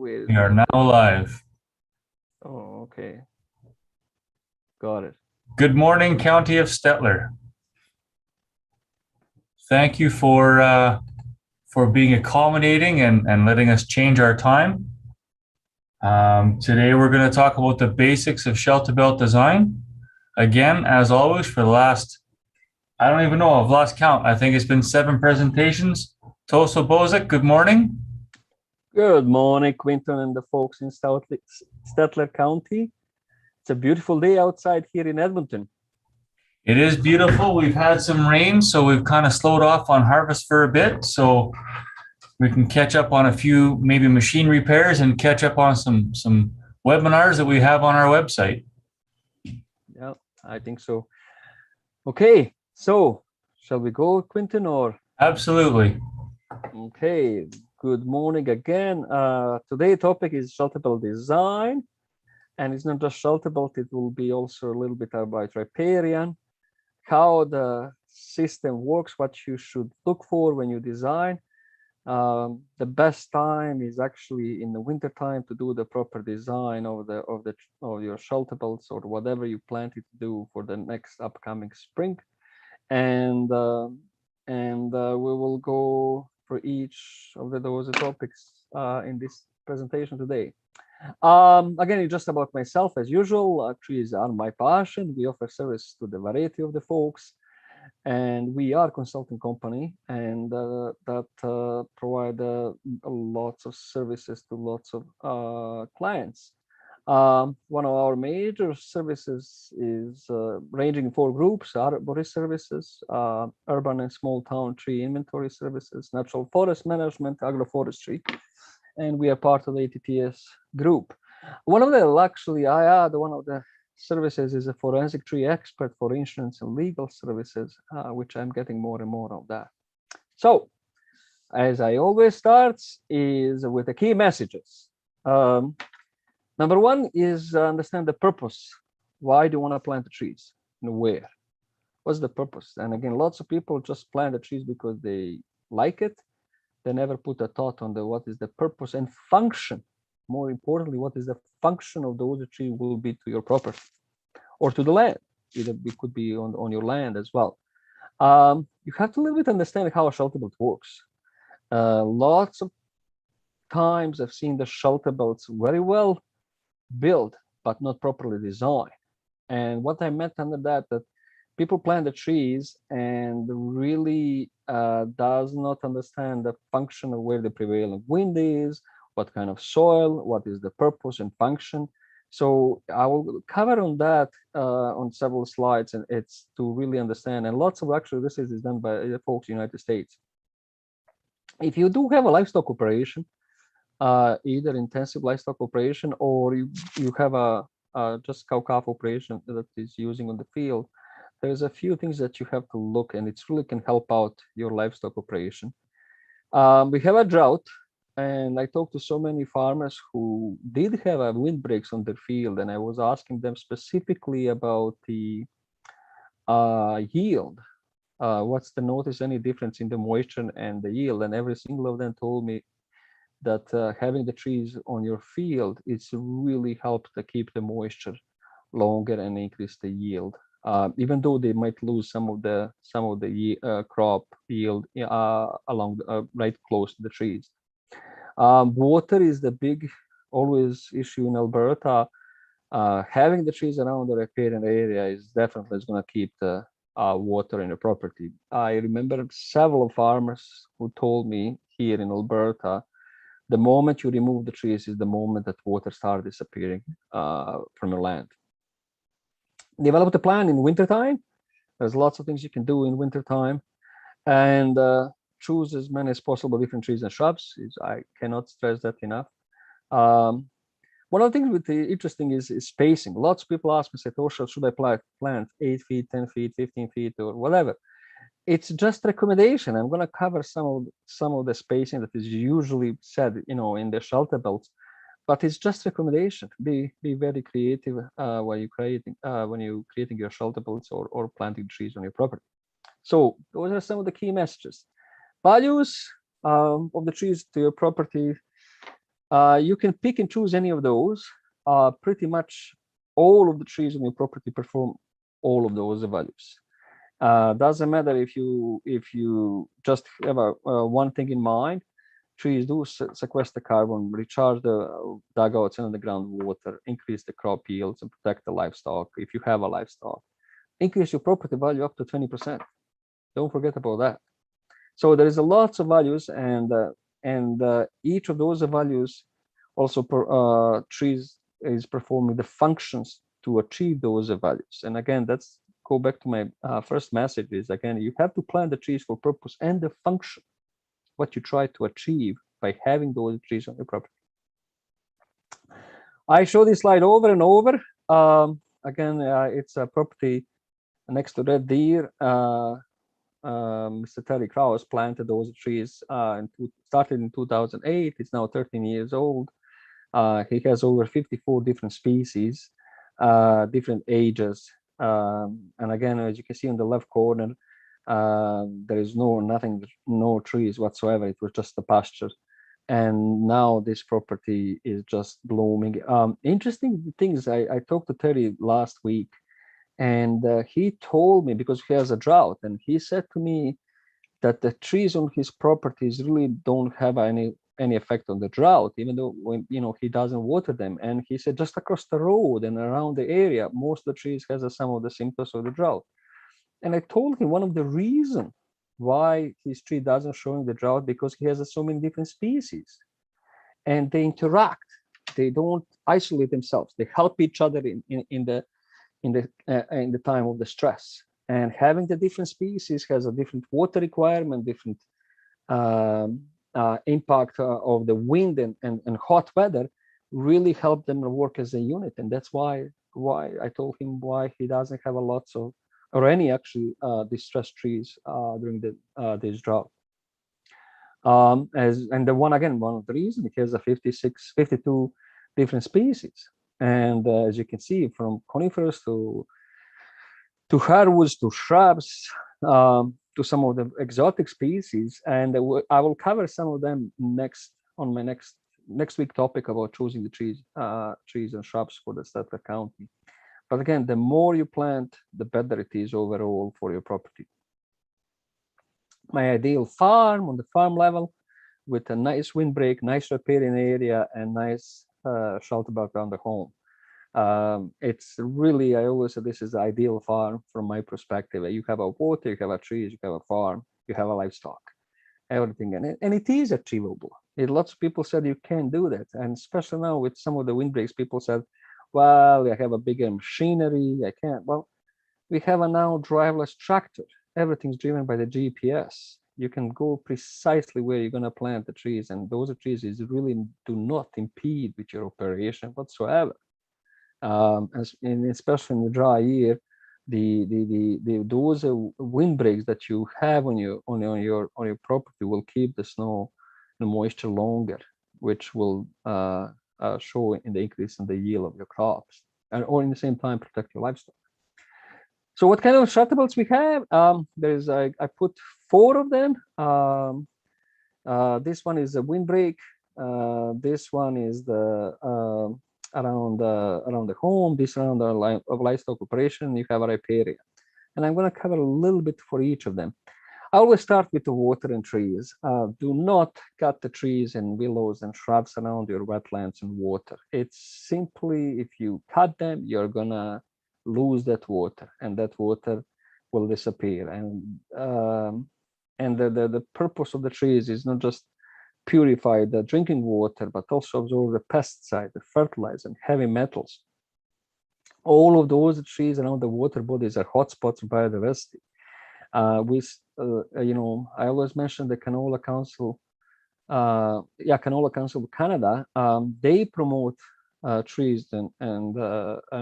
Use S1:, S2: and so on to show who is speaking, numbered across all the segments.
S1: Where is
S2: We are
S1: that?
S2: now live.
S1: Oh, okay. Got it.
S2: Good morning, County of Stettler. Thank you for being accommodating and letting us change our time. Today we're going to talk about the basics of Shelterbelt design. Again, as always, for the last, I don't even know, I've lost count. I think it's been 7 presentations. Toso Bozic, good morning.
S1: Good morning, Quinton and the folks in Stettler County. It's a beautiful day outside here in Edmonton.
S2: It is beautiful. We've had some rain, so we've kind of slowed off on harvest for a bit. So we can catch up on a few maybe machine repairs and catch up on some webinars that we have on our website.
S1: Yeah, I think so. Okay, so shall we go, Quinton, or?
S2: Absolutely.
S1: Okay, good morning again. Today's topic is Shelterbelt design, and it's not just Shelterbelt, it will be also a little bit about riparian, how the system works, what you should look for when you design. The best time is actually in the winter time to do the proper design of your Shelterbelts or whatever you plan to do for the next upcoming spring, and we will go for each of those topics in this presentation today. Again, it's just about myself as usual. Trees are my passion. We offer service to the variety of the folks, and we are a consulting company, and that provide lots of services to lots of clients. One of our major services is ranging in 4 groups: arborist services, urban and small town tree inventory services, natural forest management, agroforestry, and we are part of the ATTS group. One of the services is a forensic tree expert for insurance and legal services, which I'm getting more and more of that. So, as I always start, is with the key messages. Number 1 is understand the purpose. Why do you want to plant the trees and where? What's the purpose? And again, lots of people just plant the trees because they like it. They never put a thought on what is the purpose and function. More importantly, what is the function of those tree will be to your property or to the land. Either it could be on your land as well. You have to a little bit understand how a Shelterbelt works. Lots of times I've seen the Shelterbelts very well built, but not properly designed. And what I meant under that people plant the trees and really does not understand the function of where the prevailing wind is, what kind of soil, what is the purpose and function. So I will cover on that on several slides, and it's to really understand. And lots of actually research is done by the folks in the United States. If you do have a livestock operation, either intensive livestock operation or you have a just cow-calf operation that is using on the field, there's a few things that you have to look, and it really can help out your livestock operation. We have a drought, and I talked to so many farmers who did have a windbreaks on their field, and I was asking them specifically about the yield. What's the notice any difference in the moisture and the yield? And every single of them told me that having the trees on your field, it's really helped to keep the moisture longer and increase the yield. Even though they might lose some of the crop yield along right close to the trees. Water is the big always issue in Alberta. Having the trees around the riparian area is definitely going to keep the water in the property. I remember several farmers who told me here in Alberta, the moment you remove the trees is the moment that water starts disappearing from your land. Develop the plan in wintertime. There's lots of things you can do in wintertime, and choose as many as possible different trees and shrubs. I cannot stress that enough. One of the things with the interesting is spacing. Lots of people ask me, say, oh, should I plant 8 feet, 10 feet, 15 feet, or whatever? It's just recommendation. I'm going to cover some of the spacing that is usually said, in the Shelterbelts, but it's just recommendation. Be very creative when you're creating your Shelterbelts or planting trees on your property. So those are some of the key messages. Values of the trees to your property. You can pick and choose any of those. Pretty much all of the trees on your property perform all of those values. Doesn't matter if you just have one thing in mind. Trees do sequester carbon, recharge the dugouts and the groundwater, increase the crop yields, and protect the livestock. If you have a livestock, increase your property value up to 20%. Don't forget about that. So there is a lots of values, and each of those values also trees is performing the functions to achieve those values. And again, that's go back to my first message is, again, you have to plant the trees for purpose and the function, what you try to achieve by having those trees on your property. I show this slide over and over. Again, it's a property next to Red Deer. Mr. Terry Krause planted those trees started in 2008. It's now 13 years old. He has over 54 different species, different ages. And again, as you can see on the left corner, there is no trees whatsoever. It was just a pasture. And now this property is just blooming. Interesting things, I talked to Terry last week, and he told me, because he has a drought, and he said to me that the trees on his properties really don't have any effect on the drought, even though he doesn't water them. And he said just across the road and around the area, most of the trees has some of the symptoms of the drought. And I told him one of the reasons why his tree doesn't show the drought, because he has so many different species, and they interact. They don't isolate themselves. They help each other in the time of the stress. And having the different species has a different water requirement, different impact of the wind and hot weather, really help them work as a unit. And that's why I told him why he doesn't have a lot of, or any actually distressed trees during this drought. And one of the reasons, it has a 52 different species. And as you can see, from conifers to hardwoods to shrubs, to some of the exotic species. And I will cover some of them on my next week topic about choosing the trees and shrubs for the Shelterbelt County. But again, the more you plant, the better it is overall for your property. My ideal farm on the farm level, with a nice windbreak, nice riparian area, and nice Shelterbelt around the home. It's really, I always say this is the ideal farm from my perspective. You have a water, you have a trees, you have a farm, you have a livestock, everything. And it is achievable. Lots of people said you can't do that. And especially now with some of the windbreaks, people said, well, I have a bigger machinery, I can't. Well, we have a now driverless tractor. Everything's driven by the GPS. You can go precisely where you're going to plant the trees, and those trees really do not impede with your operation whatsoever. Especially in the dry year, those windbreaks that you have on your property will keep the snow and moisture longer, which will show in the increase in the yield of your crops, or in the same time protect your livestock. So what kind of Shelterbelts we have? I put 4 of them. This one is a windbreak. This one is the around the home. This around the livestock operation. You have a riparian, and I'm going to cover a little bit for each of them. I always start with the water and trees. Do not cut the trees and willows and shrubs around your wetlands and water. It's simply, if you cut them, you're gonna lose that water, and that water will disappear. And the purpose of the trees is not just purify the drinking water, but also absorb the pesticide, the fertilizer, and heavy metals. All of those trees around the water bodies are hotspots of biodiversity. I always mention the Canola Council. Canola Council of Canada. They promote trees and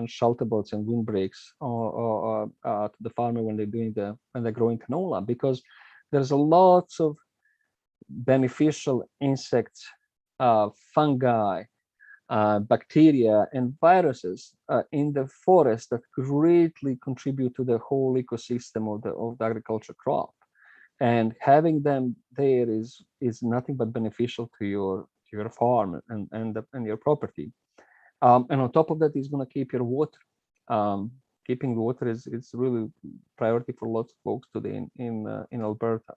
S1: Shelterbelts and windbreaks to the farmer when they're growing canola, because there's a lots of beneficial insects, fungi, bacteria, and viruses in the forest that greatly contribute to the whole ecosystem of the agriculture crop. And having them there is nothing but beneficial to your farm and your property. And on top of that, it's going to keep your water. Keeping water is really priority for lots of folks today in Alberta.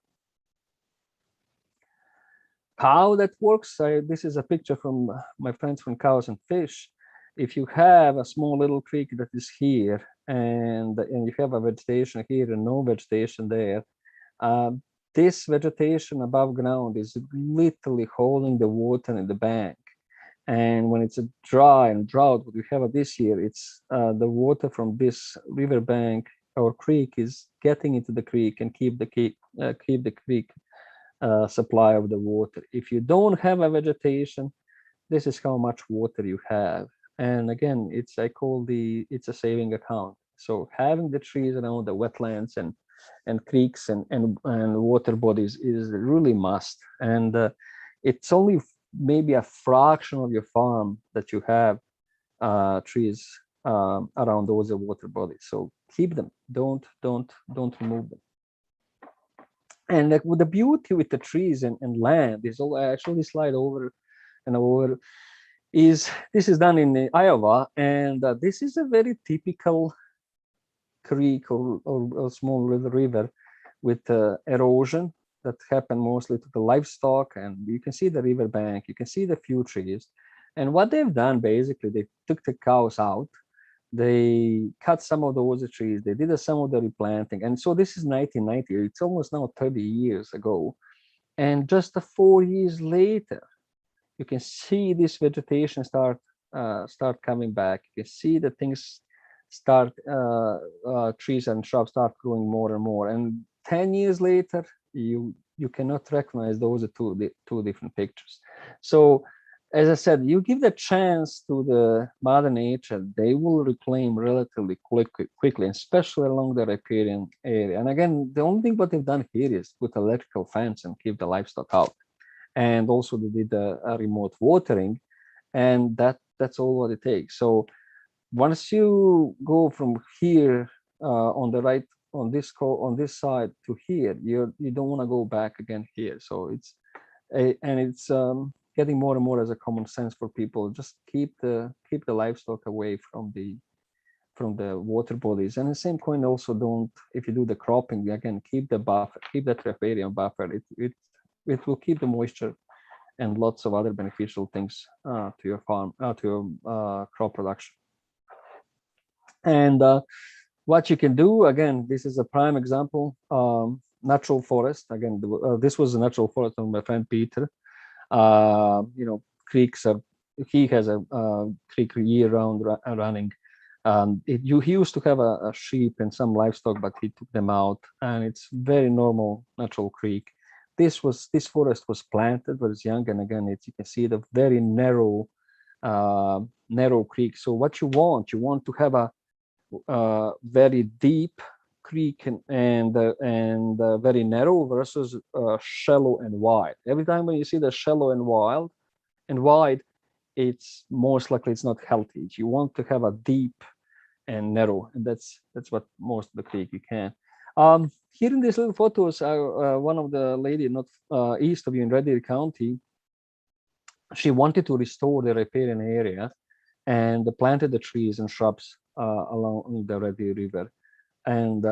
S1: How that works, this is a picture from my friends from Cows and Fish. If you have a small little creek that is here and you have a vegetation here and no vegetation there, this vegetation above ground is literally holding the water in the bank. And when it's a dry and drought, what we have this year, it's the water from this river bank or creek is getting into the creek and keep the creek supply of the water. If you don't have a vegetation, this is how much water you have. And again, it's a saving account. So having the trees around the wetlands and creeks and water bodies is really must. And it's only maybe a fraction of your farm that you have trees around those water bodies. So keep them. Don't remove them. And like, with the beauty with the trees and land is all. I actually slide over and over. This is done in Iowa, and this is a very typical creek or small little river with erosion that happen mostly to the livestock, and you can see the river bank, you can see the few trees. And what they've done, basically, they took the cows out, they cut some of those trees, they did some of the replanting. And so this is 1990, it's almost now 30 years ago. And just 4 years later, you can see this vegetation start coming back. You can see the things start, trees and shrubs start growing more and more. And 10 years later, you cannot recognize those two different pictures. So as I said, you give the chance to the Mother Nature, they will reclaim relatively quickly, especially along the riparian area. And again, the only thing what they've done here is put electrical fence and keep the livestock out. And also they did a remote watering, and that's all what it takes. So once you go from here on the right on this side to here, you don't want to go back again here. So it's getting more and more as a common sense for people. Just keep the livestock away from the water bodies. And the same coin, also don't, if you do the cropping, again, keep the buffer, keep that riparian buffer. It will keep the moisture and lots of other beneficial things to your farm, to your crop production. And what you can do, again, this is a prime example, natural forest. Again, this was a natural forest of my friend Peter. Creeks he has a creek year-round running. He used to have a sheep and some livestock, but he took them out, and it's very normal natural creek. This forest was planted when it was young, and again, you can see the very narrow creek. So what you want to have a very deep creek and very narrow versus shallow and wide. Every time when you see the shallow and wide, it's most likely it's not healthy. You want to have a deep and narrow, and that's what most of the creek you can. Here in these little photos, one of the lady not east of you in Red Deer County, she wanted to restore the riparian area and planted the trees and shrubs along the Red Deer River, and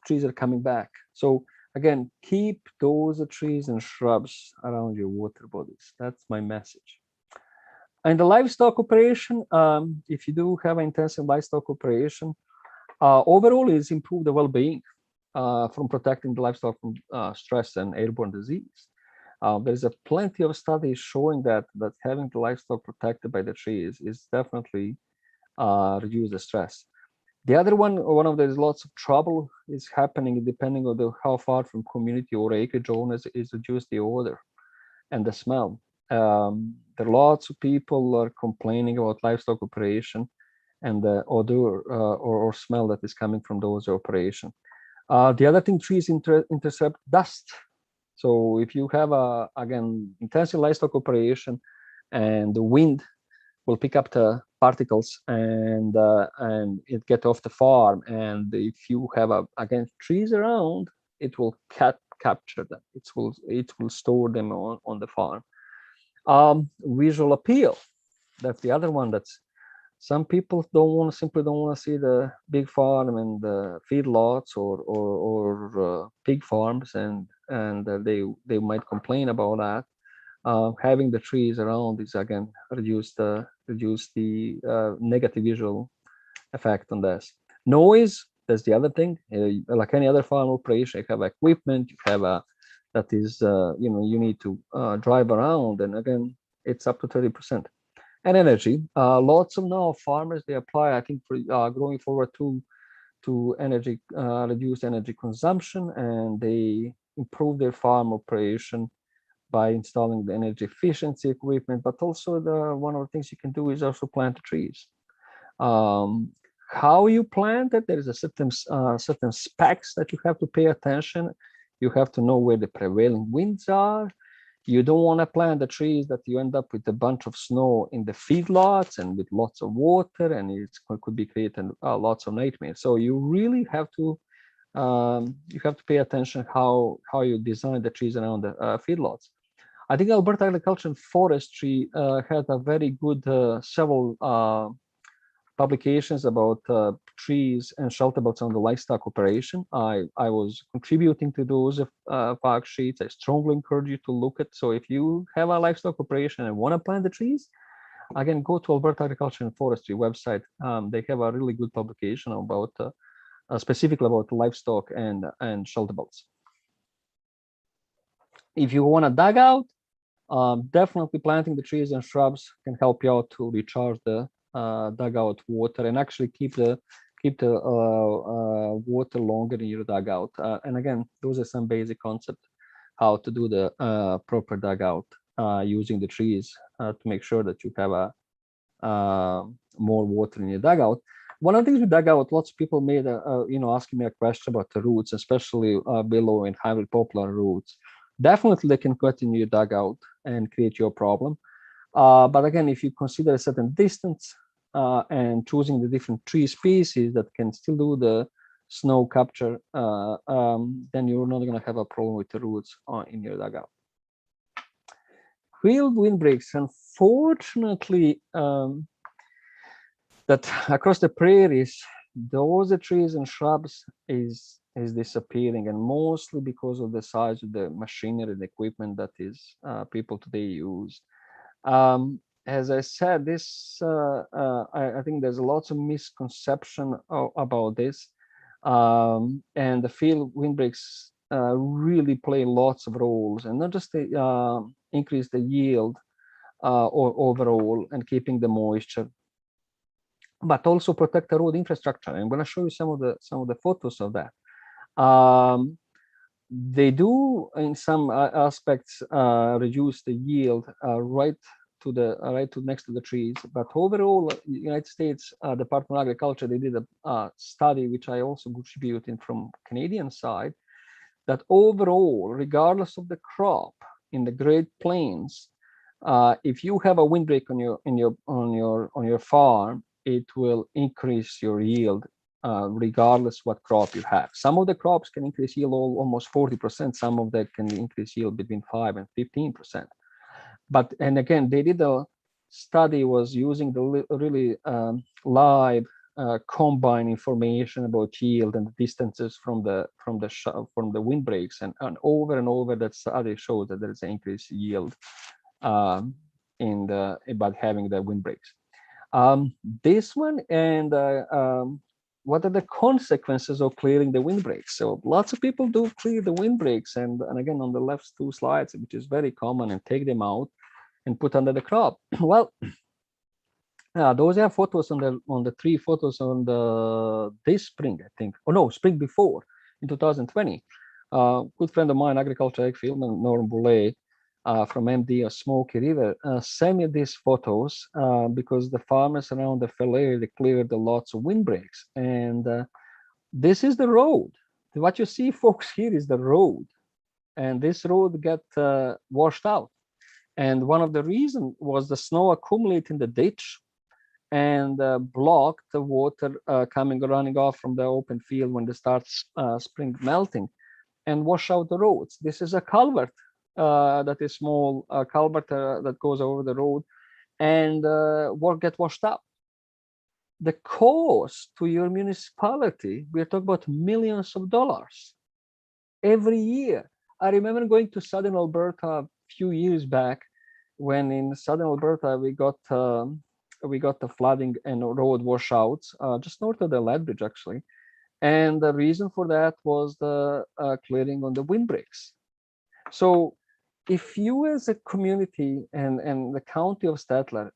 S1: trees are coming back. So again, keep those trees and shrubs around your water bodies. That's my message. And the livestock operation, if you do have an intensive livestock operation, overall is improve the well-being from protecting the livestock from stress and airborne disease. There's plenty of studies showing that having the livestock protected by the trees is definitely reduce the stress. The other one of there's lots of trouble is happening depending on how far from community or acreage owners is reduce the odor and the smell. There are lots of people are complaining about livestock operation and the odor or smell that is coming from those operation. The other thing, trees intercept dust. So if you have again intensive livestock operation, and the wind will pick up the particles and it get off the farm, and if you have again trees around, it will capture them. It will store them on the farm. Visual appeal. That's the other one. That's some people simply don't want to see the big farm and the feedlots or pig farms, and they might complain about that. Having the trees around is again reduce the negative visual effect on this. Noise, that's the other thing. Like any other farm operation, you have equipment, you have a that is you need to drive around, and again, it's up to 30%. And energy, lots of now farmers, they apply, I think, for going forward to energy, reduce energy consumption, and they improve their farm operation by installing the energy efficiency equipment. But also, one of the things you can do is also plant trees. um, how you plant it, there is a certain specs that you have to pay attention. You have to know where the prevailing winds are. You don't want to plant the trees that you end up with a bunch of snow in the feedlots and with lots of water, and it could be creating lots of nightmares. So you really have to pay attention how you design the trees around the feedlots. I think Alberta Agriculture and Forestry had a very good several publications about trees and Shelterbelts on the livestock operation. I was contributing to those fact sheets. I strongly encourage you to look at. So if you have a livestock operation and want to plant the trees, again, go to Alberta Agriculture and Forestry website. They have a really good publication about specifically about livestock and Shelterbelts. If you want to dug out, definitely planting the trees and shrubs can help you out to recharge the dugout water and actually keep the water longer in your dugout. And again, those are some basic concepts how to do the proper dugout using the trees to make sure that you have a more water in your dugout. One of the things with dugout, lots of people made asking me a question about the roots, especially willow and highly poplar roots. Definitely they can cut in your dugout and create your problem. But again, if you consider a certain distance and choosing the different tree species that can still do the snow capture, then you're not going to have a problem with the roots in your dugout. Wheeled windbreaks, unfortunately, that across the prairies, those trees and shrubs is disappearing, and mostly because of the size of the machinery and equipment that is people today use. As I said, this I think there's lots of misconception about this, and the field windbreaks really play lots of roles, and not just the, increase the yield or overall and keeping the moisture, but also protect the road infrastructure. I'm going to show you some of the photos of that. They do, in some aspects, reduce the yield right to next to the trees. But overall, United States Department of Agriculture, they did a study, which I also contributed from Canadian side, that overall, regardless of the crop in the Great Plains, if you have a windbreak on your farm, it will increase your yield regardless what crop you have. Some of the crops can increase yield almost 40%. Some of that can increase yield between 5 and 15%. But, and again, they did a study was using the really live combine information about yield and distances from the windbreaks, and over that study showed that there is an increased yield by having the windbreaks. This one, and what are the consequences of clearing the windbreaks? So lots of people do clear the windbreaks, and again, on the left two slides, which is very common, and take them out and put under the crop. Well, those are photos on the three photos on this spring, I think. Oh no, spring before, in 2020. Good friend of mine, agriculture ag fieldman Norm Boulay, from MD of Smoky River, sent me these photos because the farmers around the fell area, they cleared the lots of windbreaks. And this is the road. What you see, folks, here is the road. And this road got washed out. And one of the reasons was the snow accumulated in the ditch and blocked the water running off from the open field when they start spring melting and wash out the roads. This is a culvert that is small culvert that goes over the road, and get washed out. The cost to your municipality, we're talking about millions of dollars every year. I remember going to southern Alberta a few years back, when in southern Alberta we got the flooding and road washouts just north of the Lethbridge, actually. And the reason for that was the clearing on the windbreaks. So if you as a community and the county of Statler,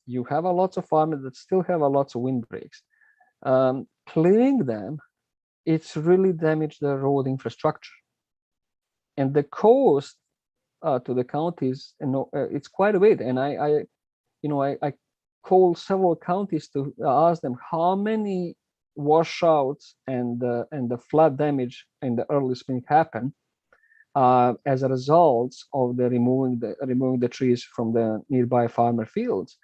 S1: you have a lots of farmers that still have a lots of windbreaks, clearing them, it's really damaged the road infrastructure. And the cost to the counties, it's quite a bit. And I called several counties to ask them how many washouts and the flood damage in the early spring happened as a result of the removing the trees from the nearby farmer fields.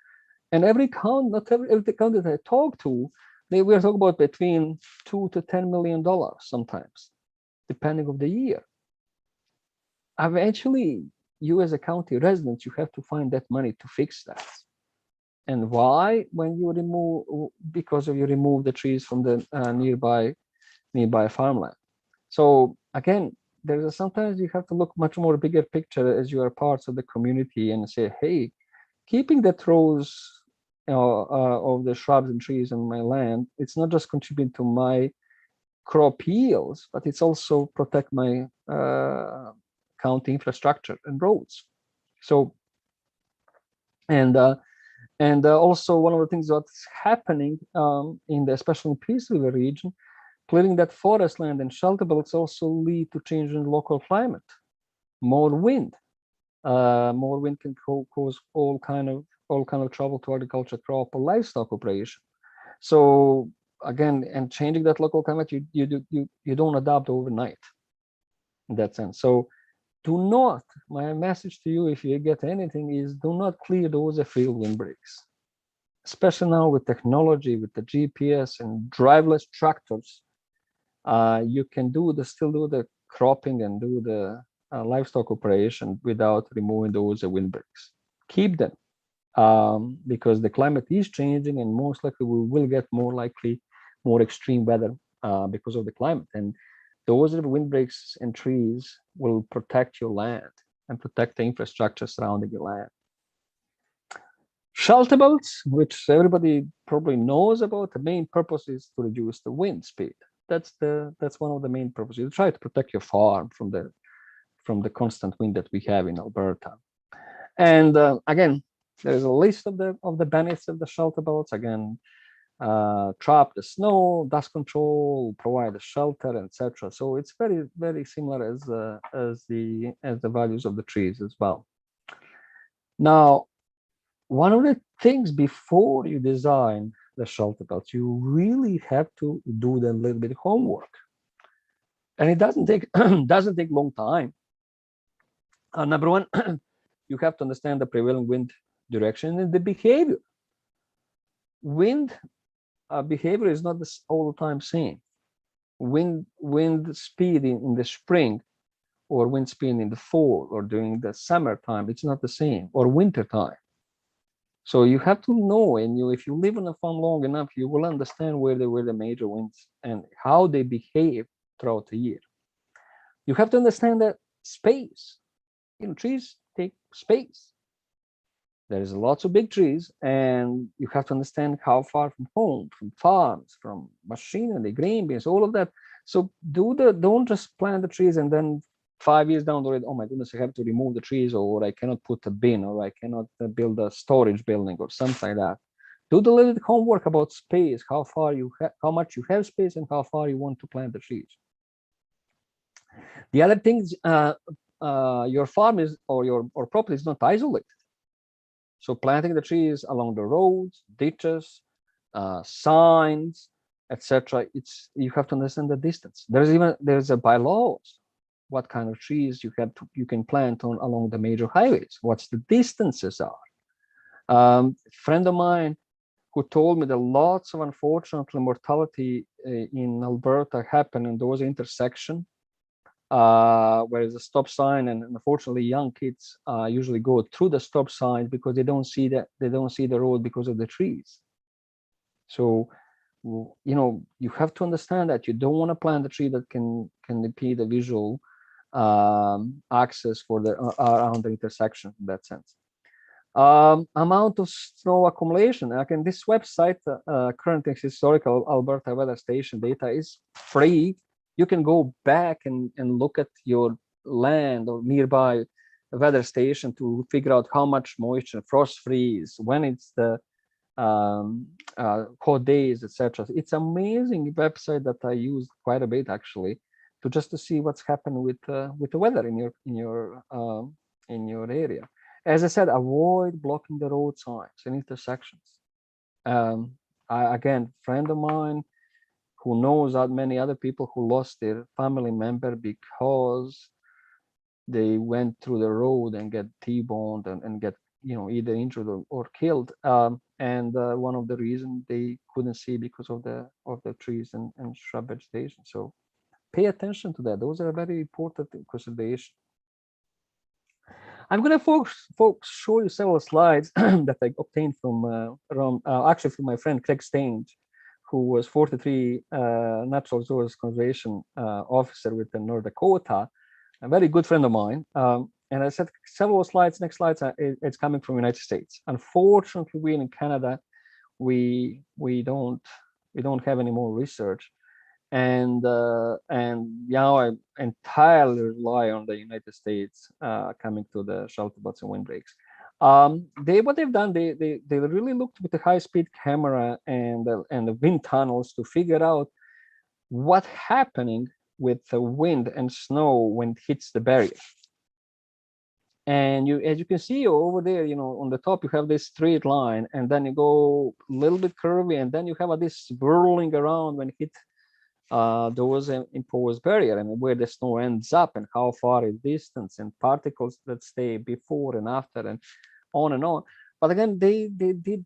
S1: And every county, not every county that I talked to, we are talking about between $2 to $10 million sometimes, depending on the year. Eventually, you as a county resident, you have to find that money to fix that. And why? When you remove, because you remove the trees from the nearby farmland. So again, there's sometimes you have to look much more bigger picture as you are parts of the community and say, hey, keeping that rows of the shrubs and trees on my land, it's not just contributing to my crop yields, but it's also protect my county infrastructure and roads. So, and also one of the things that's happening especially in Peace River region, clearing that forest land and Shelterbelts also lead to change in local climate. More wind can cause all kind of trouble to agriculture, crop, or livestock operation. So again, and changing that local climate, you don't adapt overnight in that sense. So do not, my message to you, if you get anything, is do not clear those field windbreaks, especially now with technology, with the GPS and driverless tractors. You can still do the cropping and do the livestock operation without removing those windbreaks. Keep them because the climate is changing, and most likely we will get more extreme weather because of the climate. And those windbreaks and trees will protect your land and protect the infrastructure surrounding your land. Shelterbelts, which everybody probably knows about, the main purpose is to reduce the wind speed. That's one of the main purposes. You try to protect your farm from the constant wind that we have in Alberta. And again, there's a list of the benefits of the Shelterbelts. Again, trap the snow, dust control, provide a shelter, etc. So it's very, very similar as the values of the trees as well. Now, one of the things before you design the Shelterbelts, you really have to do a little bit of homework, and it doesn't take long time. Number one, you have to understand the prevailing wind direction and the behavior. Wind behavior is not all the time same. Wind speed in the spring, or wind speed in the fall, or during the summertime, it's not the same, or winter time. So you have to know, and if you live on a farm long enough, you will understand where the major winds and how they behave throughout the year. You have to understand that space. Trees take space. There's lots of big trees, and you have to understand how far from home, from farms, from machinery, grain bins, all of that. So don't just plant the trees and then 5 years down the road, oh my goodness, I have to remove the trees, or I cannot put a bin, or I cannot build a storage building, or something like that. Do the little homework about space, how much you have space, and how far you want to plant the trees. The other things, your farm is or property is not isolated. So planting the trees along the roads, ditches, signs, etc. You have to understand the distance. There's a bylaws what kind of trees you can plant along the major highways. What's the distances are. Friend of mine who told me that lots of unfortunately mortality in Alberta happen in those intersections where is a stop sign, and unfortunately young kids usually go through the stop sign because they don't see the road because of the trees. So you have to understand that you don't want to plant a tree that can impede the visual access for the around the intersection in that sense. Amount of snow accumulation. Again, this website, current historical Alberta weather station data, is free. You can go back and look at your land or nearby weather station to figure out how much moisture, frost freeze, when it's the hot days, etc. It's amazing website that I use quite a bit actually, to see what's happened with the weather in your area. As I said, avoid blocking the road signs and intersections. Again, friend of mine who knows that many other people who lost their family member because they went through the road and get T-boned and get either injured or killed. And one of the reasons they couldn't see because of the trees and shrub vegetation. So pay attention to that. Those are very important considerations. I'm going to folks show you several slides that I obtained from actually from my friend Craig Stange, who was 43 natural resource conservation officer with the North Dakota, a very good friend of mine. And I said several slides. Next slides, it's coming from United States. Unfortunately, we in Canada, we don't have any more research. And now I entirely rely on the United States coming to the Shelterbelts and Windbreaks. What they've done, they really looked with the high-speed camera and the wind tunnels to figure out what's happening with the wind and snow when it hits the barrier. And as you can see over there, on the top you have this straight line, and then you go a little bit curvy, and then you have this whirling around when it hits those imposed barrier, and where the snow ends up, and how far is distance, and particles that stay before and after, and on and on. But again, they did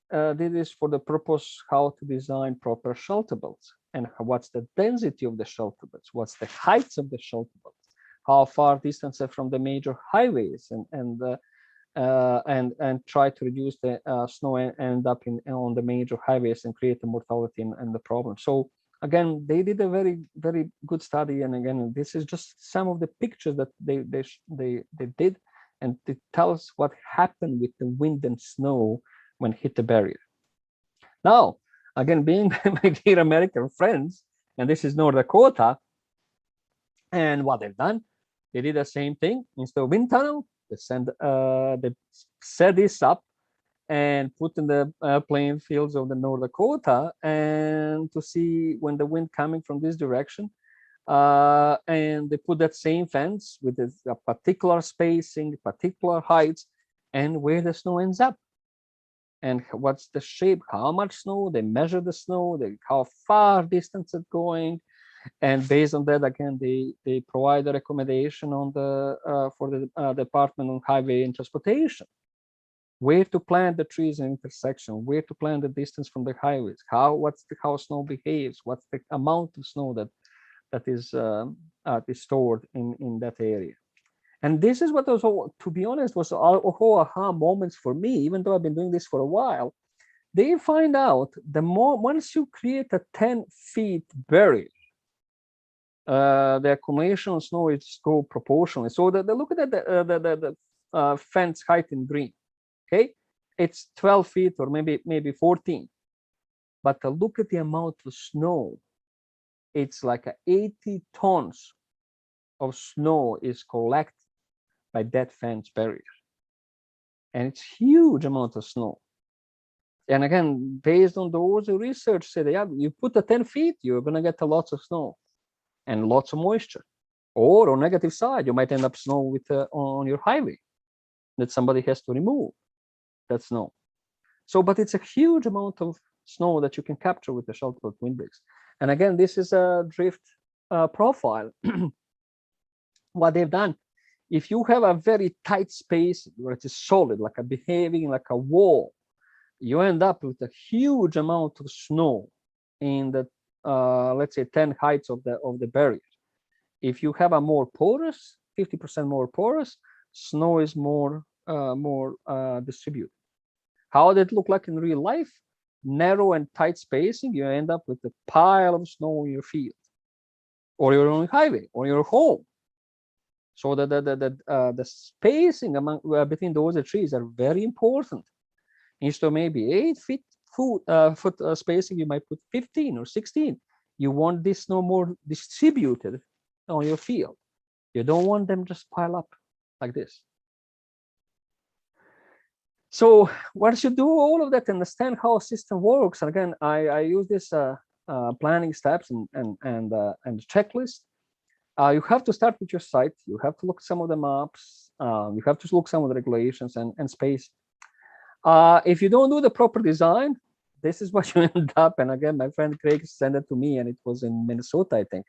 S1: this for the purpose how to design proper shelter belts, and what's the density of the shelter belts, what's the heights of the shelter belts, how far distance from the major highways, and try to reduce the snow and end up on the major highways and create the mortality and the problem. So again, they did a very, very good study. And again, this is just some of the pictures that they did, and it tells what happened with the wind and snow when hit the barrier. Now, again, being my dear American friends, and this is North Dakota, and what they've done, they did the same thing. Instead of wind tunnel, they set this up and put in the playing fields of the North Dakota, and to see when the wind coming from this direction, and they put that same fence with a particular spacing, particular heights, and where the snow ends up, and what's the shape, how much snow. They measure the snow, how far distance it's going, and based on that, again, they provide a recommendation on for the Department of Highway and Transportation, where to plant the trees in intersection, where to plant the distance from the highways, how snow behaves, what's the amount of snow that is stored in that area. And this is what was, to be honest, was whole aha moments for me, even though I've been doing this for a while. They find out once you create a 10-feet barrier, the accumulation of snow is go proportionally. So they look at the fence height in green. Okay, it's 12 feet or maybe 14, but look at the amount of snow. It's like 80 tons of snow is collected by that fence barrier, and it's huge amount of snow. And again, based on those research said, yeah, you put a 10 feet, you're gonna get a lots of snow and lots of moisture. Or on negative side, you might end up snow with on your highway that somebody has to remove that snow. So, but it's a huge amount of snow that you can capture with the Shelterbelt Windbreaks. And again, this is a drift profile. What they've done, if you have a very tight space where it is solid, like behaving like a wall, you end up with a huge amount of snow in the let's say 10 heights of the barrier. If you have a more porous, 50% more porous, snow is more distributed. How did it look like in real life? Narrow and tight spacing, you end up with a pile of snow in your field, or your own highway, or your home. So the spacing among between those trees are very important. Instead of maybe 8 feet foot spacing, you might put 15 or 16. You want this snow more distributed on your field. You don't want them just pile up like this. So once you do all of that, understand how a system works. And again, I use this planning steps and checklist. You have to start with your site. You have to look at some of the maps. You have to look at some of the regulations and space. If you don't do the proper design, this is what you end up. And again, my friend Craig sent it to me, and it was in Minnesota, I think.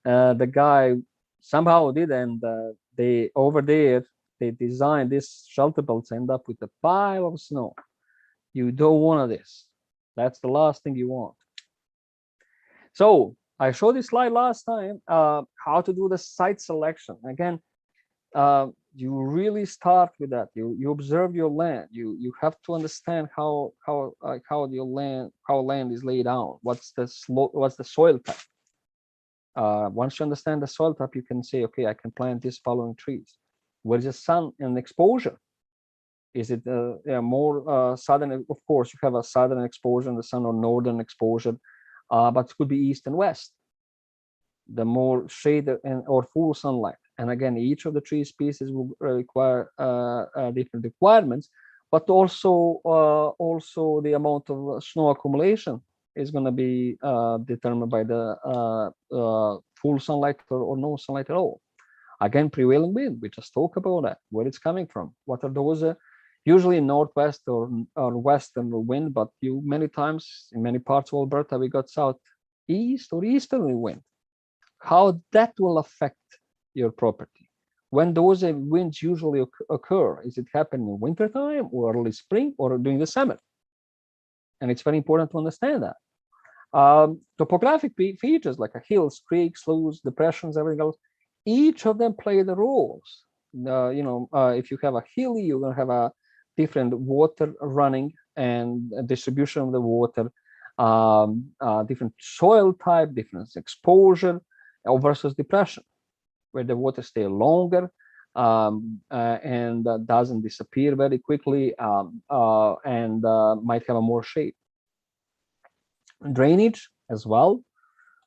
S1: The guy somehow did, and they over there, they designed this Shelterbelts, end up with a pile of snow. You don't want this. That's the last thing you want. So I showed this slide last time, how to do the site selection. Again, you really start with that. You observe your land. You have to understand how land is laid out. What's the soil type. Once you understand the soil type, you can say, okay, I can plant these following trees. Where is the sun and exposure? Is it more southern? Of course, you have a southern exposure in the sun, or northern exposure, but it could be east and west. The more shade or full sunlight. And again, each of the tree species will require different requirements, but also the amount of snow accumulation is going to be determined by the full sunlight or no sunlight at all. Again, prevailing wind, we just talk about that, where it's coming from. What are those? Usually northwest or western wind, but many times in many parts of Alberta, we got southeast or easterly wind. How that will affect your property. When those winds usually occur, is it happening in wintertime or early spring or during the summer? And it's very important to understand that. Topographic features like hills, creeks, sloughs, depressions, everything else, each of them play the roles. If you have a hilly, you're going to have a different water running and distribution of the water, different soil type, different exposure versus depression, where the water stays longer and doesn't disappear very quickly and might have a more shape. Drainage as well,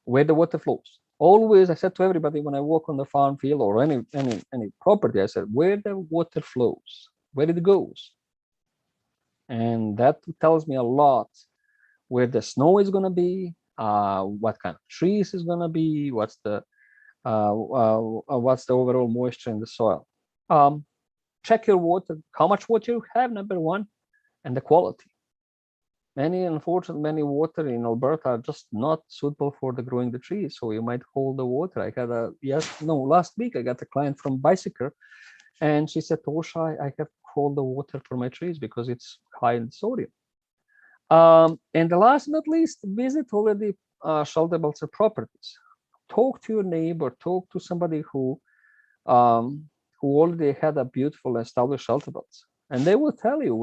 S1: where the water flows. Always, I said to everybody when I walk on the farm field or any property, I said, where the water flows, where it goes. And that tells me a lot where the snow is going to be, what kind of trees is going to be, what's the overall moisture in the soil. Check your water, how much water you have, number one, and the quality. Unfortunately, many water in Alberta are just not suitable for growing the trees, so you might hold the water. I got last week I got a client from Bicycle, and she said, Tosha, I have to hold the water for my trees because it's high in sodium. And the last but not least, visit already Shelterbelts properties. Talk to your neighbor, talk to somebody who already had a beautiful established Shelterbelts, and they will tell you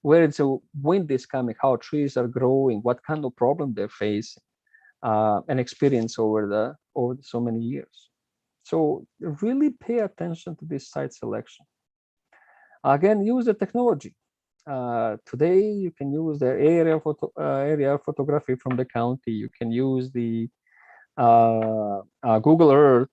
S1: where it's a wind is coming, how trees are growing, what kind of problem they're facing, and experience over so many years. So really pay attention to this site selection. Again, use the technology. Today, you can use the area photography from the county. You can use the Google Earth.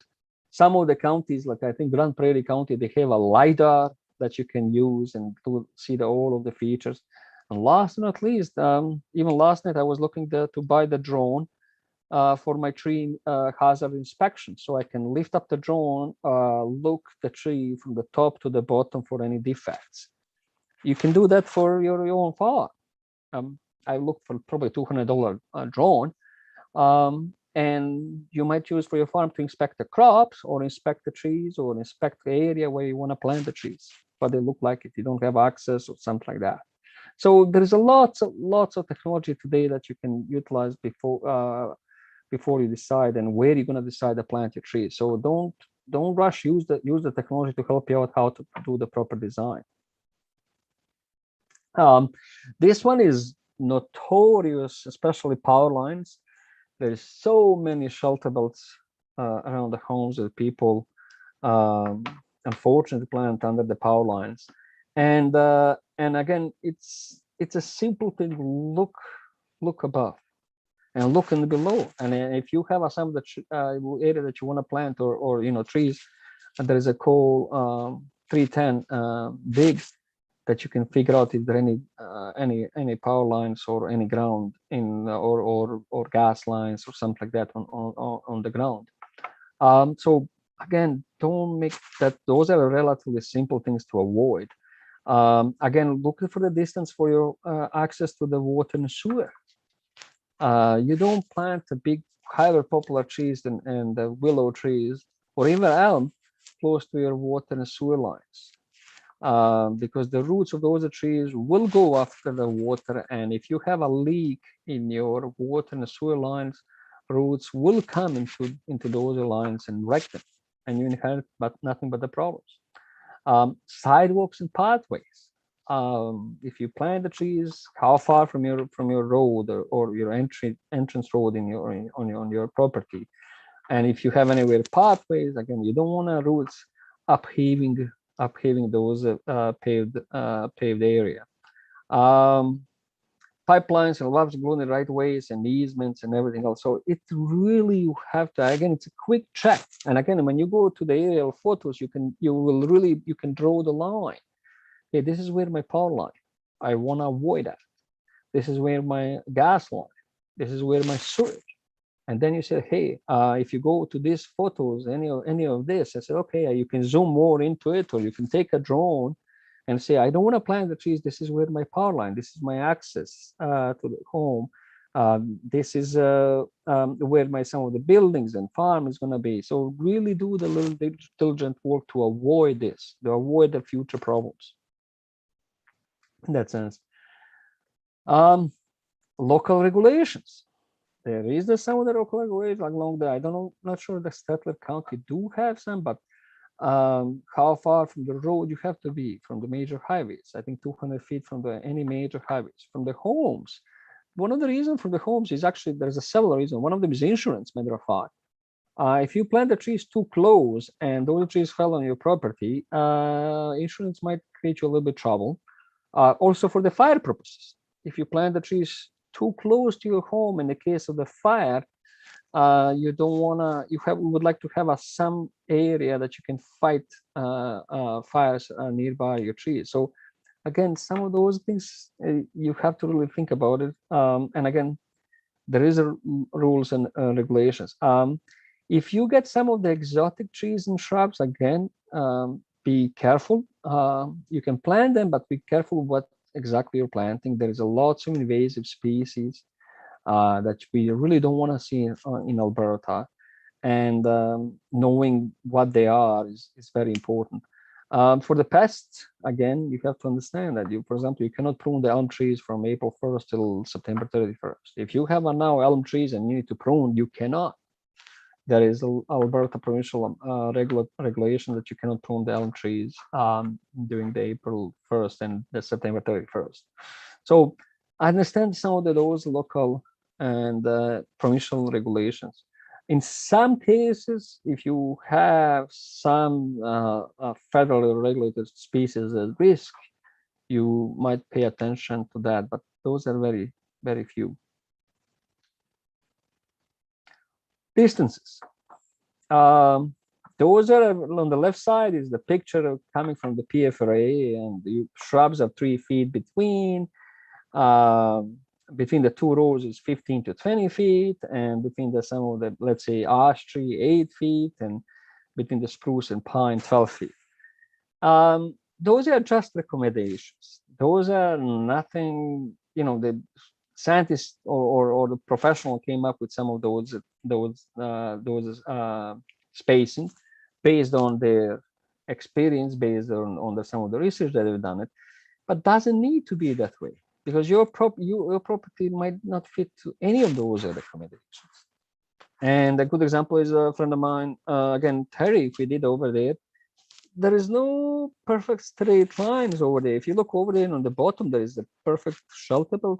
S1: Some of the counties, like I think Grand Prairie County, they have a LiDAR that you can use and to see all of the features. And last but not least, even last night I was looking to buy the drone for my tree hazard inspection, so I can lift up the drone, look the tree from the top to the bottom for any defects. You can do that for your own farm. I looked for probably $200 drone, and you might use for your farm to inspect the crops or inspect the trees or inspect the area where you want to plant the trees, what they look like if you don't have access or something like that. So there is lots of technology today that you can utilize before you decide and where you're going to decide to plant your trees. So don't rush. Use the technology to help you out how to do the proper design. This one is notorious, especially power lines. There's so many Shelterbelts around the homes that people unfortunately plant under the power lines. And again, it's a simple thing. Look above and look in below. And if you have some of the area that you want to plant, or trees, and there is a coal 310 big, that you can figure out if there are any power lines or any ground in or gas lines or something like that on the ground. So again, don't make that. Those are relatively simple things to avoid. Again, looking for the distance for your access to the water and sewer. You don't plant the big, highly popular trees and the willow trees or even elm close to your water and sewer lines. Because the roots of those trees will go after the water, and if you have a leak in your water and sewer lines, roots will come into those lines and wreck them, and you inherit nothing but the problems. Sidewalks and pathways. If you plant the trees, how far from your road or your entrance road on your property, and if you have anywhere pathways, again, you don't want roots upheaving those paved area. Pipelines and valves go in the right ways and easements and everything else. So it really, you have to, again, it's a quick check. And again, when you go to the aerial photos, you can draw the line. Hey, this is where my power line, I want to avoid that. This is where my gas line, this is where my sewage. And then you say, hey, if you go to these photos, any of this, I said, okay, you can zoom more into it, or you can take a drone and say, I don't want to plant the trees. This is where my power line, this is my access to the home. This is where some of the buildings and farm is going to be. So really do the little diligent work to avoid this, to avoid the future problems. In that sense, local regulations. There is some of the local regulations along the, I don't know, not sure the Statler County do have some, but how far from the road you have to be from the major highways. I think 200 feet from any major highways. From the homes, one of the reasons for the homes is actually, there's a several reasons. One of them is insurance, matter of fact. If you plant the trees too close and those trees fell on your property, insurance might create you a little bit trouble. Also for the fire purposes, if you plant the trees too close to your home in the case of the fire, you don't want to, would like to have some area that you can fight fires nearby your trees. So again, some of those things you have to really think about it. And again, there is rules and regulations. If you get some of the exotic trees and shrubs, again, be careful. You can plant them, but be careful what exactly you're planting. There is a lots of invasive species that we really don't want to see in Alberta, and knowing what they are is very important. For the pests, again, you have to understand that for example, you cannot prune the elm trees from April 1st till September 31st. If you have now elm trees and you need to prune, you cannot. There is Alberta provincial regulation that you cannot prune the elm trees during the April 1st and the September 31st. So I understand some of those local and provincial regulations. In some cases, if you have some federally regulated species at risk, you might pay attention to that, but those are very, very few. Distances. Those are on the left side is the picture coming from the PFRA, and the shrubs are 3 feet between. Between the two rows is 15 to 20 feet, and between some of the, let's say, ash tree, 8 feet, and between the spruce and pine, 12 feet. Those are just recommendations. Those are nothing, the scientists or the professional came up with some of those spacing based on their experience, based on some of the research that they've done it, but doesn't need to be that way, because your property might not fit to any of those recommendations. And a good example is a friend of mine, again, Terry, if we did over there. There is no perfect straight lines over there. If you look over there on the bottom, there is the perfect Shelterbelt.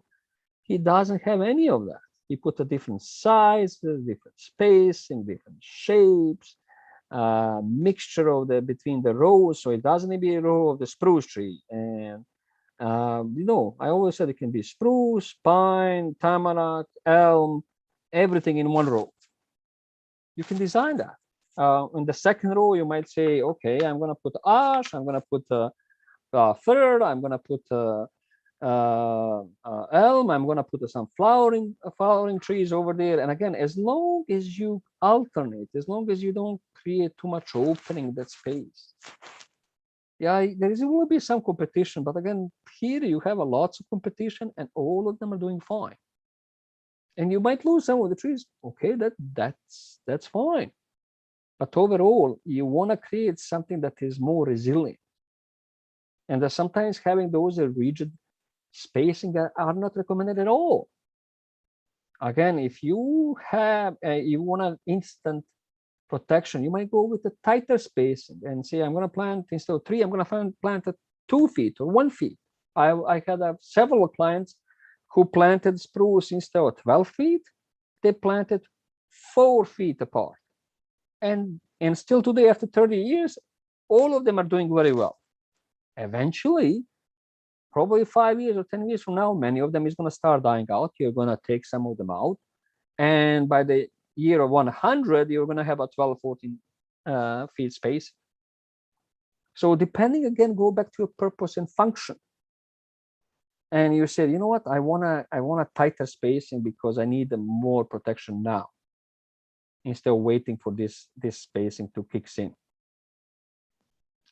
S1: He doesn't have any of that. He put a different size, different spacing, different shapes, mixture of the between the rows. So it doesn't be a row of the spruce tree. And you know, I always said it can be spruce, pine, tamarack, elm, everything in one row. You can design that. In the second row, you might say, okay, I'm going to put ash, I'm going to put fir, I'm going to put elm, I'm going to put some flowering trees over there. And again, as long as you alternate, as long as you don't create too much opening in that space. Yeah, there will be some competition, but again, here you have a lots of competition and all of them are doing fine. And you might lose some of the trees. Okay, that's fine. But overall, you want to create something that is more resilient. And sometimes having those rigid spacing are not recommended at all. Again, if you have you want an instant protection, you might go with a tighter spacing and say, I'm going to plant instead of 3, I'm going to plant at 2 feet or 1 feet. I had several clients who planted spruce instead of 12 feet. They planted 4 feet apart. And still today, after 30 years, all of them are doing very well. Eventually, probably 5 years or 10 years from now, many of them is going to start dying out. You're going to take some of them out. And by the year of 100, you're going to have a 12, 14 feet space. So depending, again, go back to your purpose and function. And you said, you know what, I want a tighter spacing because I need more protection now, instead of waiting for this spacing to kick in.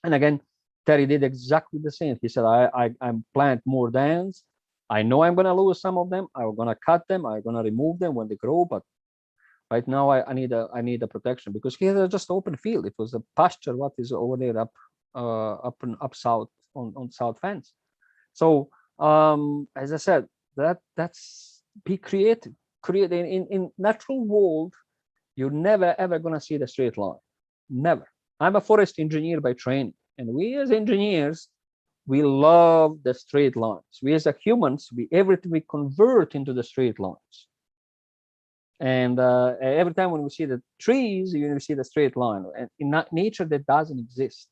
S1: And again, Terry did exactly the same. He said, I plant more dens. I know I'm going to lose some of them. I'm going to cut them. I'm going to remove them when they grow. But right now, I need a protection, because here just open field. It was a pasture. What is over there up south on south fence. So as I said, that's be creative. Create in natural world. You're never ever going to see the straight line. Never. I'm a forest engineer by training, and we as engineers, we love the straight lines. We as humans, everything we convert into the straight lines. And every time when we see the trees, you see the straight line. And in nature, that doesn't exist.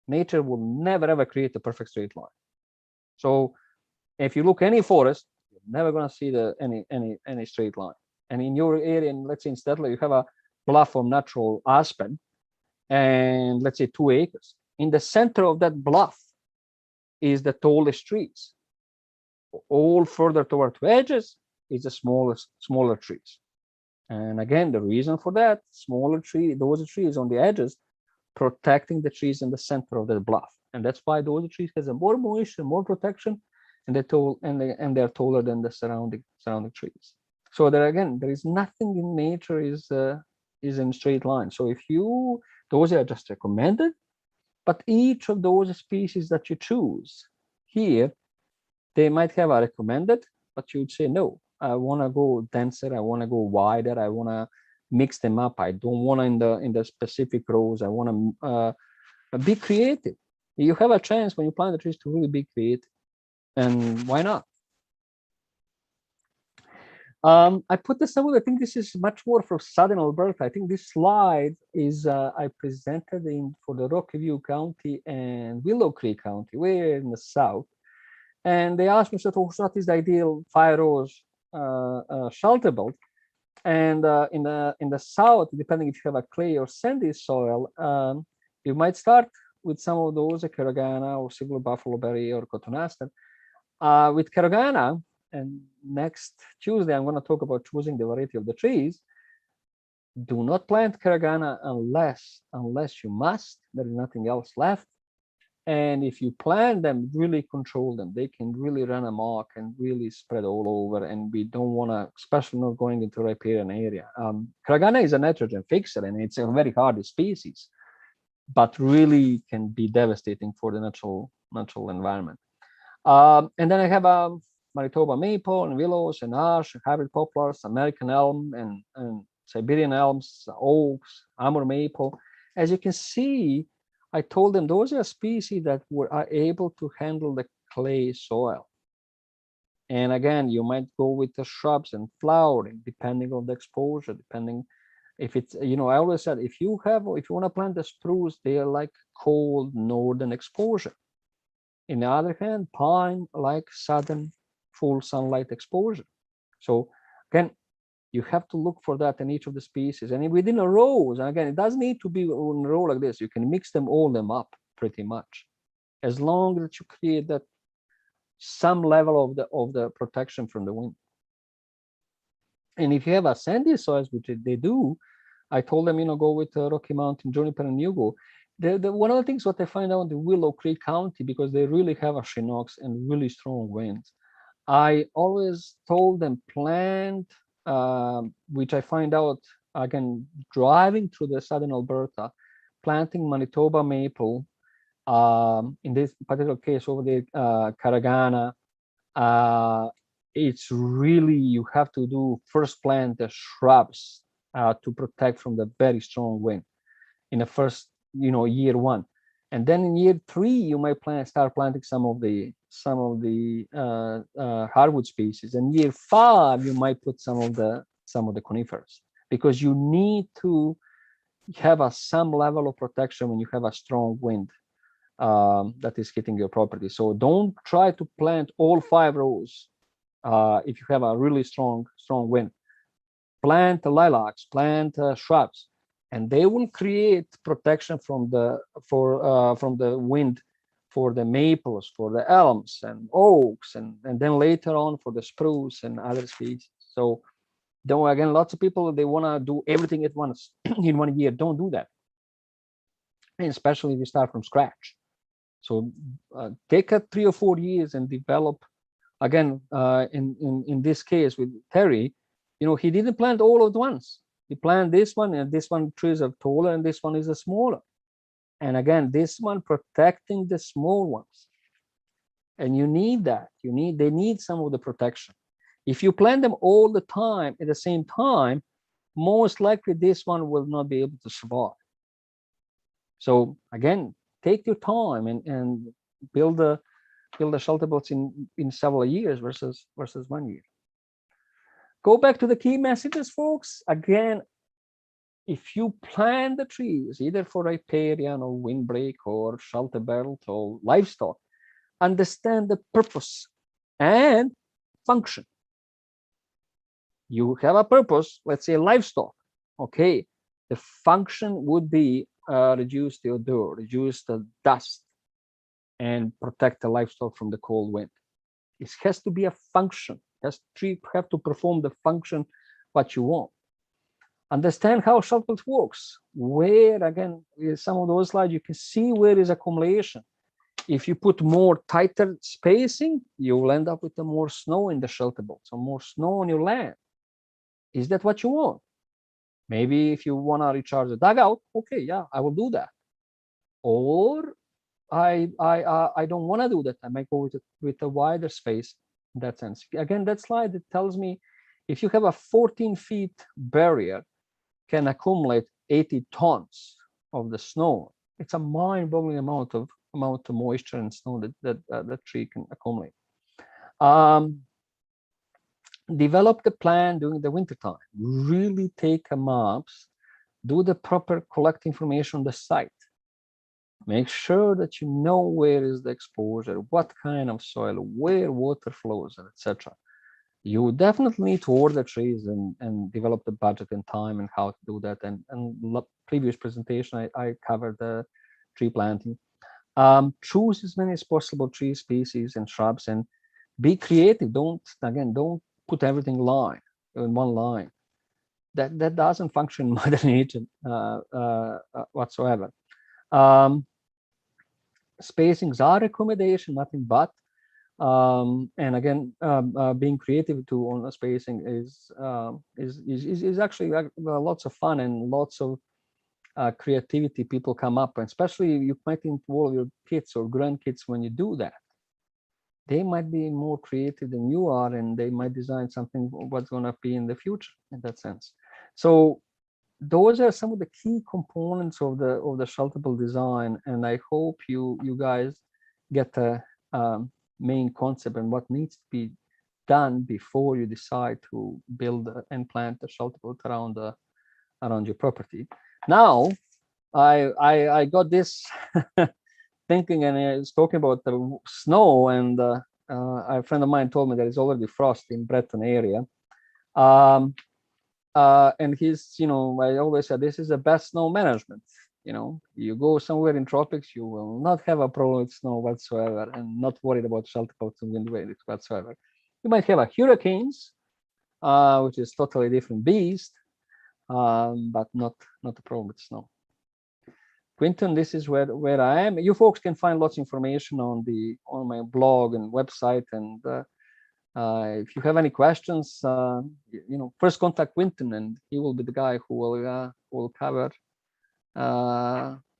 S1: Nature will never ever create a perfect straight line. So if you look any forest, you're never going to see any straight line. And in your area, let's say in Stettler, you have a bluff of natural aspen, and let's say 2 acres. In the center of that bluff is the tallest trees. All further toward the edges is the smaller trees. And again, the reason for that, those trees on the edges, protecting the trees in the center of the bluff. And that's why those trees has a more moisture, more protection, and they're taller than the surrounding trees. So there again, there is nothing in nature is in straight line. So those are just recommended, but each of those species that you choose here, they might have a recommended, but you'd say, no, I want to go denser, I want to go wider, I want to mix them up. I don't want in the specific rows. I want to be creative. You have a chance when you plant the trees to really be creative, and why not? I put this somewhere. I think this is much more for Southern Alberta. I think this slide is I presented for the Rocky View County and Willow Creek County, way in the south. And they asked me, so what is the ideal 5 rows Shelterbelt? And in the south, depending if you have a clay or sandy soil, you might start with some of those, Carolina or Silver Buffalo Berry or Cotonaster. With Carolina, and next Tuesday, I'm going to talk about choosing the variety of the trees. Do not plant Carolina unless you must. There is nothing else left. And if you plant them, really control them. They can really run amok and really spread all over. And we don't want to, especially not going into riparian area. Carolina is a nitrogen fixer, and it's a very hardy species, but really can be devastating for the natural environment. And then I have Manitoba maple and willows and ash, hybrid poplars, American elm and Siberian elms, oaks, Amur maple. As you can see, I told them those are species that are able to handle the clay soil. And again, you might go with the shrubs and flowering, depending on the exposure, depending if it's, I always said, if you want to plant the spruce, they are like cold northern exposure. In the other hand, pine like southern full sunlight exposure. So again, you have to look for that in each of the species. And within a rows, and again, it doesn't need to be in a row like this. You can mix them up pretty much, as long as you create that some level of the protection from the wind. And if you have a sandy soils, which they do, I told them, go with Rocky Mountain juniper and Yugo. One of the things what I find out in Willow Creek County, because they really have a Chinooks and really strong winds, I always told them plant, which I find out again driving through the southern Alberta, planting Manitoba maple, in this particular case over there, Caragana. It's really, you have to do first plant the shrubs to protect from the very strong wind in the first, year one. And then in year 3, you might start planting some of the hardwood species. And year 5, you might put some of the conifers, because you need to have some level of protection when you have a strong wind that is hitting your property. So don't try to plant all 5 rows if you have a really strong wind. Plant lilacs, plant shrubs, and they will create protection from the wind for the maples, for the elms and oaks, and then later on for the spruce and other species. So again, lots of people, they want to do everything at once in 1 year. Don't do that, and especially if you start from scratch. So take 3 or 4 years and develop. Again, in this case with Terry, he didn't plant all at once. He planted this one, and this one trees are taller, and this one is a smaller. And again, this one protecting the small ones. And you need that. They need some of the protection. If you plant them all the time at the same time, most likely this one will not be able to survive. So again, take your time and build the Shelterbelts in several years versus 1 year. Go back to the key messages, folks. Again, if you plant the trees, either for riparian or windbreak or Shelterbelt or livestock, understand the purpose and function. You have a purpose, let's say livestock. Okay, the function would be reduce the odor, reduce the dust, and protect the livestock from the cold wind. It has to be a function. Tree have to perform the function what you want. Understand how Shelterbelt works. Where, again, in some of those slides, you can see where is accumulation. If you put more tighter spacing, you will end up with more snow in the Shelterbelt, so more snow on your land. Is that what you want? Maybe if you want to recharge the dugout, okay, yeah, I will do that. Or I don't want to do that. I might go with a wider space in that sense. Again, that slide that tells me if you have a 14-feet barrier can accumulate 80 tons of the snow. It's a mind-boggling amount of moisture and snow that tree can accumulate. Develop the plan during the winter time. Really take maps, do the proper collect information on the site. Make sure that you know where is the exposure, what kind of soil, where water flows, etc. You definitely need to order trees and develop the budget and time and how to do that. And previous presentation, I covered the tree planting. Choose as many as possible tree species and shrubs and be creative. Don't put everything in one line. That doesn't function in Mother Nature whatsoever. Spacings are accommodation, nothing but. And again, being creative on a spacing is actually lots of fun and lots of creativity people come up, and especially you might involve your kids or grandkids when you do that. they might be more creative than you are, and they might design something what's going to be in the future in that sense. So those are some of the key components of the Shelterbelt design, and I hope you guys get the main concept and what needs to be done before you decide to build and plant a Shelterbelt around your property. Now, I got this thinking, and I was talking about the snow, and a friend of mine told me that it's already frost in Breton area. And he's, I always said, this is the best snow management. You go somewhere in tropics, you will not have a problem with snow whatsoever, and not worried about Shelterbelts and Windbreaks whatsoever. You might have a hurricanes, which is totally different beast, but not a problem with snow. Quinton, this is where I am. You folks can find lots of information on my blog and website, and if you have any questions, first contact Quinton, and he will be the guy who will cover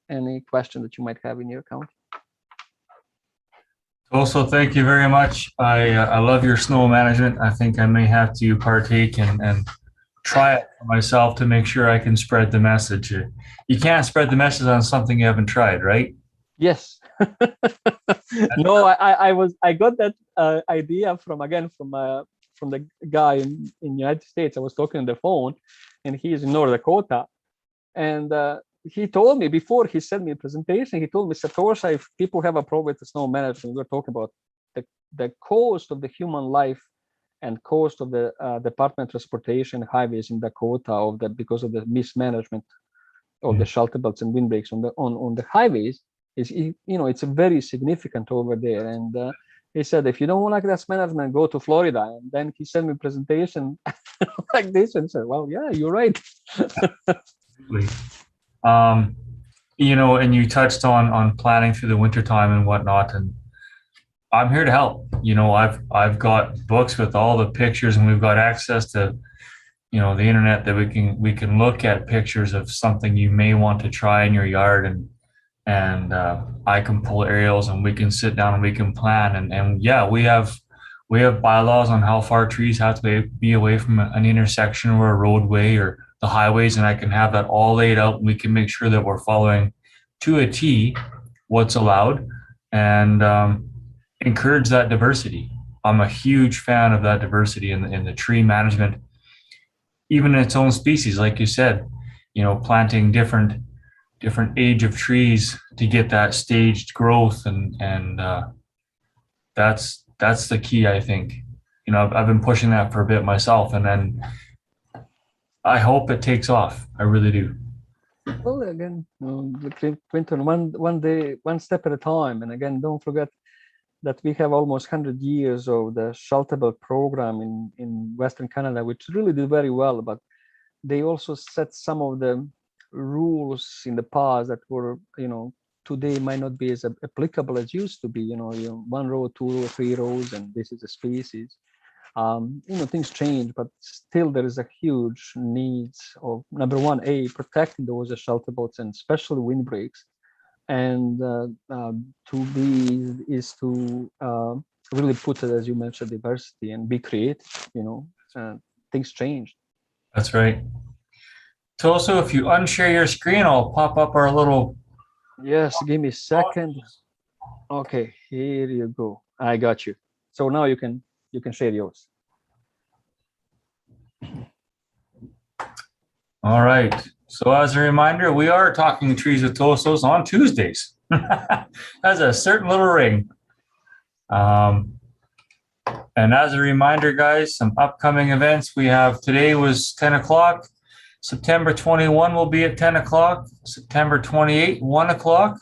S1: any question that you might have in your account.
S2: Also, thank you very much. I love your snow management. I think I may have to partake and try it for myself to make sure I can spread the message. You can't spread the message on something you haven't tried, right?
S1: Yes. No, I got that idea from the guy in United States. I was talking on the phone, and he's in North Dakota, and he told me before he sent me a presentation. He told me, Satoshi, if people have a problem with the snow management, we're talking about the cost of the human life and cost of the Department of Transportation highways in Dakota because of the mismanagement of the Shelterbelts and Windbreaks on the highways is, it's very significant over there. And he said, if you don't like that management, go to Florida. And then he sent me a presentation like this and said, well, yeah, you're right.
S2: Absolutely. And you touched on planning through the wintertime and whatnot, and I'm here to help. I've got books with all the pictures, and we've got access to, the internet that we can look at pictures of something you may want to try in your yard, and I can pull aerials, and we can sit down and we can plan. And yeah, we have bylaws on how far trees have to be away from an intersection or a roadway or the highways, and I can have that all laid out, and we can make sure that we're following to a T what's allowed, and encourage that diversity. I'm a huge fan of that diversity in the tree management, even in its own species, like you said, planting different age of trees to get that staged growth, and that's the key, I think. I've been pushing that for a bit myself, and then I hope it takes off. I really do.
S1: Well, again, Quinton, one day, one step at a time. And again, don't forget that we have almost 100 years of the Shelterbelt program in Western Canada, which really did very well. But they also set some of the rules in the past that were, today might not be as applicable as used to be. One row, two row, three rows, and this is a species. Things change, but still there is a huge needs of, number one, protecting those Shelterbelts and especially windbreaks, and to really put it, as you mentioned, diversity and be creative. Things change.
S2: That's right. So also, if you unshare your screen, I'll pop up our little.
S1: Yes, give me a second. Okay, here you go. I got you. So now you can share yours.
S2: All right. So as a reminder, we are talking trees with Tosos on Tuesdays. Has a certain little ring. And as a reminder, guys, some upcoming events we have. Today was 10 o'clock. September 21 will be at 10 o'clock. September 28, 1 o'clock.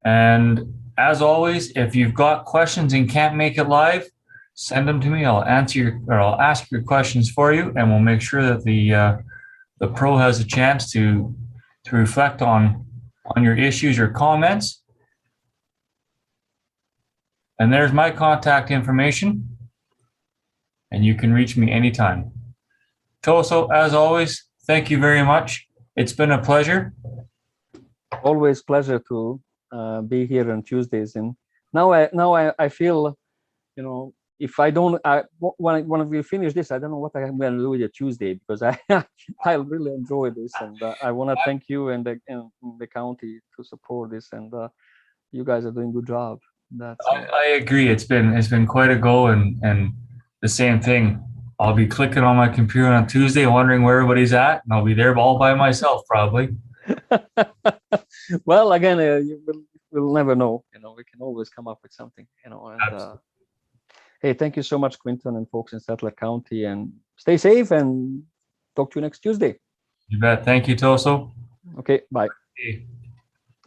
S2: And as always, if you've got questions and can't make it live, send them to me. I'll ask your questions for you, and we'll make sure that the pro has a chance to reflect on your issues or comments. And there's my contact information, and you can reach me anytime. Toso, as always, thank you very much. It's been a pleasure.
S1: Always pleasure to be here on Tuesdays. And now I feel if I don't, when we finish this, I don't know what I'm going to do with it Tuesday, because I really enjoy this, and I want to thank you and the county to support this, and you guys are doing a good job.
S2: I agree. It's been quite a go, and the same thing. I'll be clicking on my computer on Tuesday, wondering where everybody's at, and I'll be there all by myself probably.
S1: Well, again, we'll never know. We can always come up with something. And hey, thank you so much, Quinton, and folks in Settler County, and stay safe, and talk to you next Tuesday.
S2: You bet. Thank you, Toso.
S1: Okay, bye.
S2: Okay.